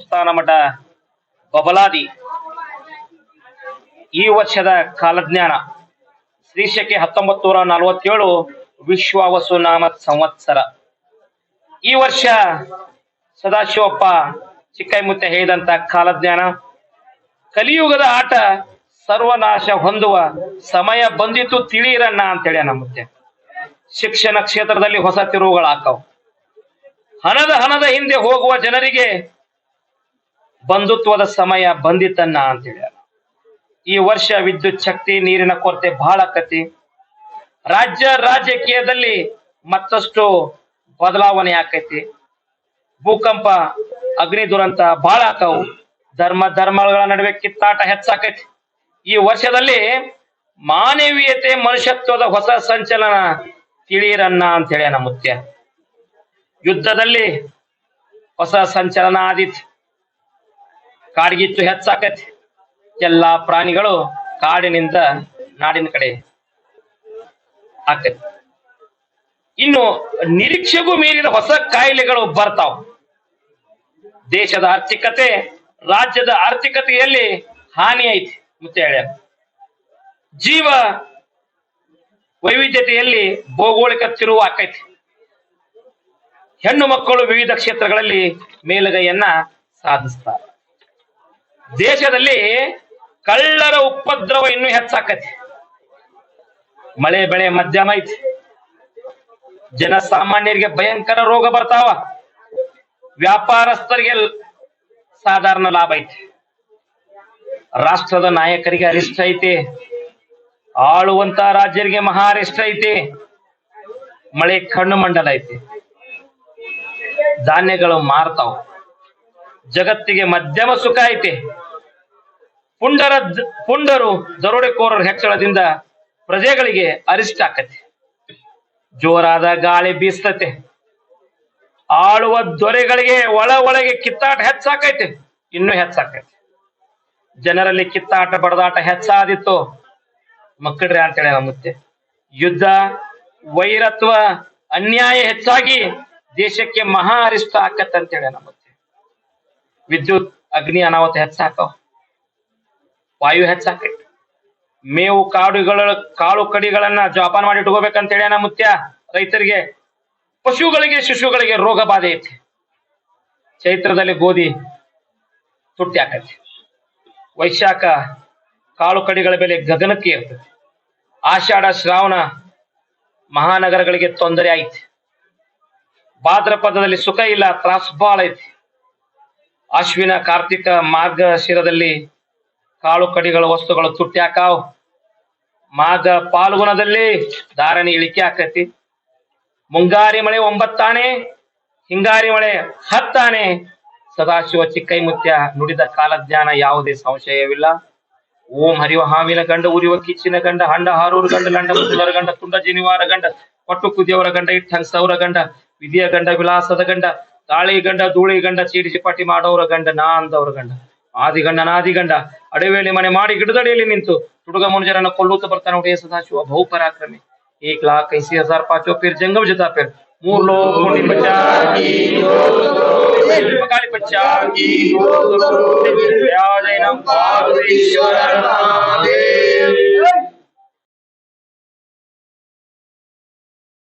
ಸ್ಥಾನ ಮಠ ಬಬಲಾದಿ ಈ ವರ್ಷದ ಕಾಲಜ್ಞಾನ ಶ್ರೀಶಕೆ 1947 ವಿಶ್ವಾವಸು ನಾಮ ಸಂವತ್ಸರ. ಈ ವರ್ಷ ಸದಾಶಿವಪ್ಪ ಚಿಕ್ಕೈಮುತ್ತೆ ಹೇಳಿದಂತ ಕಾಲಜ್ಞಾನ ಕಲಿಯುಗದ ಆಟ ಸರ್ವನಾಶ ಹೊಂದುವ ಸಮಯ ಬಂದಿತ್ತು ತಿಳಿಯಿರಣ್ಣ ಅಂತೇಳಿ ನಮ್ಮತ್ತೆ. ಶಿಕ್ಷಣ ಕ್ಷೇತ್ರದಲ್ಲಿ ಹೊಸ ತಿರುವುಗಳಾಕವು. ಹಣದ ಹಿಂದೆ ಹೋಗುವ ಜನರಿಗೆ ಬಂಧುತ್ವದ ಸಮಯ ಬಂದಿತ್ತನ್ನ ಅಂತೇಳಿ. ಈ ವರ್ಷ ವಿದ್ಯುತ್ ಶಕ್ತಿ ನೀರಿನ ಕೊರತೆ ಬಹಳ ಆಕತಿ. ರಾಜಕೀಯದಲ್ಲಿ ಮತ್ತಷ್ಟು ಬದಲಾವಣೆ ಆಕೈತಿ. ಭೂಕಂಪ ಅಗ್ನಿ ದುರಂತ ಬಹಳ ಆಕವು. ಧರ್ಮಗಳ ನಡುವೆ ಕಿತ್ತಾಟ ಹೆಚ್ಚಾಕೈತಿ. ಈ ವರ್ಷದಲ್ಲಿ ಮಾನವೀಯತೆ ಮನುಷ್ಯತ್ವದ ಹೊಸ ಸಂಚಲನ ತಿಳಿಯಿರನ್ನ ಅಂತ ಹೇಳಿ ನಮ್ಮ ಮುತ್ಯ. ಯುದ್ಧದಲ್ಲಿ ಹೊಸ ಸಂಚಲನ ಆದಿತ್ತು. ಕಾಡ್ಗಿಚ್ಚು ಹೆಚ್ಚಾಕೈತಿ. ಎಲ್ಲಾ ಪ್ರಾಣಿಗಳು ಕಾಡಿನಿಂದ ನಾಡಿನ ಕಡೆ ಆಕೈತಿ. ಇನ್ನು ನಿರೀಕ್ಷೆಗೂ ಮೀರಿದ ಹೊಸ ಕಾಯಿಲೆಗಳು ಬರ್ತಾವ. ದೇಶದ ಆರ್ಥಿಕತೆ ರಾಜ್ಯದ ಆರ್ಥಿಕತೆಯಲ್ಲಿ ಹಾನಿ ಐತಿ ಮುತ್ತೆ ಹೇಳ. ಜೀವ ವೈವಿಧ್ಯತೆಯಲ್ಲಿ ಭೌಗೋಳಿಕ ತಿರುವು ಆಕೈತಿ. ಹೆಣ್ಣು ಮಕ್ಕಳು ವಿವಿಧ ಕ್ಷೇತ್ರಗಳಲ್ಲಿ ಮೇಲುಗೈಯನ್ನ ಸಾಧಿಸ್ತಾರೆ. ದೇಶದಲ್ಲಿ ಕಳ್ಳರ ಉಪದ್ರವ ಇನ್ನೂ ಹೆಚ್ಚಾಕತಿ. ಮಳೆ ಬೆಳೆ ಮಧ್ಯಮ ಐತಿ. ಜನಸಾಮಾನ್ಯರಿಗೆ ಭಯಂಕರ ರೋಗ ಬರ್ತಾವ. ವ್ಯಾಪಾರಸ್ಥರಿಗೆ ಸಾಧಾರಣ ಲಾಭ ಐತಿ. ರಾಷ್ಟ್ರದ ನಾಯಕರಿಗೆ ಅರಿಷ್ಟ ಐತಿ. ಆಳುವಂತ ರಾಜ್ಯರಿಗೆ ಮಹಾ ಅರಿಷ್ಟ ಐತಿ. ಮಳೆ ಕಣ್ಣು ಮಂಡಲ ಐತಿ. ಧಾನ್ಯಗಳು ಮಾರ್ತಾವ. ಜಗತ್ತಿಗೆ ಮಧ್ಯಮ ಸುಖ ಐತಿ. ಪುಂಡರು ದರೋಡೆಕೋರರ ಹೆಚ್ಚಳದಿಂದ ಪ್ರಜೆಗಳಿಗೆ ಅರಿಷ್ಟ ಆಕತಿ. ಜೋರಾದ ಗಾಳಿ ಬೀಸ್ತತೆ. ಆಳುವ ದೊರೆಗಳಿಗೆ ಒಳಗೆ ಕಿತ್ತಾಟ ಹೆಚ್ಚಾಕೈತಿ. ಇನ್ನೂ ಹೆಚ್ಚಾಕೈತಿ. ಜನರಲ್ಲಿ ಕಿತ್ತಾಟ ಬಡದಾಟ ಹೆಚ್ಚಾದಿತ್ತು ಮಕ್ಕಳ್ರಿ ಅಂತೇಳಿ ನಮ್ಮತ್ತೆ. ಯುದ್ಧ ವೈರತ್ವ ಅನ್ಯಾಯ ಹೆಚ್ಚಾಗಿ ದೇಶಕ್ಕೆ ಮಹಾ ಅರಿಷ್ಟ ಆಕತ್ ಅಂತೇಳಿ ನಮ್ಮತ್ತೆ. ವಿದ್ಯುತ್ ಅಗ್ನಿ ಅನಾಹುತ ಹೆಚ್ಚಾಕವ್. ವಾಯು ಹೆಚ್ಚಾಕೈತಿ. ಮೇವು ಕಾಳು ಕಡಿಗಳನ್ನ ಜೋಪಾನ ಮಾಡಿ ಇಟ್ಕೋಬೇಕಂತೇಳಿ ನಮ್ಮತ್ಯ. ರೈತರಿಗೆ ಪಶುಗಳಿಗೆ ಶಿಶುಗಳಿಗೆ ರೋಗ ಬಾಧೆ ಐತಿ. ಚೈತ್ರದಲ್ಲಿ ಗೋಧಿ ತುಟ್ಟಿ ಆಕೈತಿ. ವೈಶಾಖ ಕಾಳು ಕಡಿಗಳ ಬೆಲೆ ಗಗನಕ್ಕೆ ಇರ್ತದೆ. ಆಷಾಢ ಶ್ರಾವಣ ಮಹಾನಗರಗಳಿಗೆ ತೊಂದರೆ ಐತಿ. ಭಾದ್ರಪದದಲ್ಲಿ ಸುಖ ಇಲ್ಲ, ತ್ರಾಸು ಬಾಳ ಐತಿ. ಅಶ್ವಿನ ಕಾರ್ತಿಕ ಮಾರ್ಗಶಿರದಲ್ಲಿ ಕಾಳು ಕಡಿಗಳ ವಸ್ತುಗಳು ತುಟ್ಟಿ ಹಾಕಾವ್. ಮಾಘ ಪಾಲ್ಗುಣದಲ್ಲಿ ಧಾರಣೆ ಇಳಿಕೆ ಆಕತಿ. ಮುಂಗಾರಿ ಮಳೆ 9 ಆನೆ, ಹಿಂಗಾರಿ ಮಳೆ 10 ಆನೆ. ಸದಾಶಿವ ಚಿಕ್ಕೈಮುತ್ಯ ನುಡಿದ ಕಾಲಜ್ಞಾನ ಯಾವುದೇ ಸಂಶಯವಿಲ್ಲ. ಓಂ ಹರಿವ ಹಾವಿನ ಗಂಡ, ಉರಿವ ಕಿಚ್ಚಿನ ಗಂಡ, ಹಂಡ ಹಾರೂರು ಗಂಡ, ಲಂಡ ಮುಸುಲರ ಗಂಡ, ತುಂಡ ಜಿನಿವಾರ ಗಂಡ, ಪಟ್ಟು ಕುದಿಯವರ ಗಂಡ, ಇಟ್ಟಂಗ್ ಸೌರ ಗಂಡ, ವಿಧಿಯ ಗಂಡ, ವಿಲಾಸದ ಗಂಡ, ತಾಳಿ ಗಂಡ, ಧೂಳಿ ಗಂಡ, ಚೀಟಿ ಚಿಪಾಟಿ ಮಾಡೋರ ಗಂಡ, ನಾ ಅಂದವ್ರ ಗಂಡ, ಆದಿಗಂಡ ನಾದಿಗಂಡ, ಅಡವೇಲಿ ಮನೆ ಮಾಡಿ ಗಿಡದಡಿಯಲ್ಲಿ ನಿಂತು ತುಡುಗ ಮುನುಜರನ್ನ ಕೊಲ್ಲುತ್ತ ಬರ್ತಾನೆ ಒಡೆಯ ಸದಾಶಿವ ಬಹುಪರಾಕ್ರಮಿ. 1,80,000 पाँचों फिर जंगम जता फिर 3 लोग मुनि बचा की बचा की जय नम पार्वतीश्वर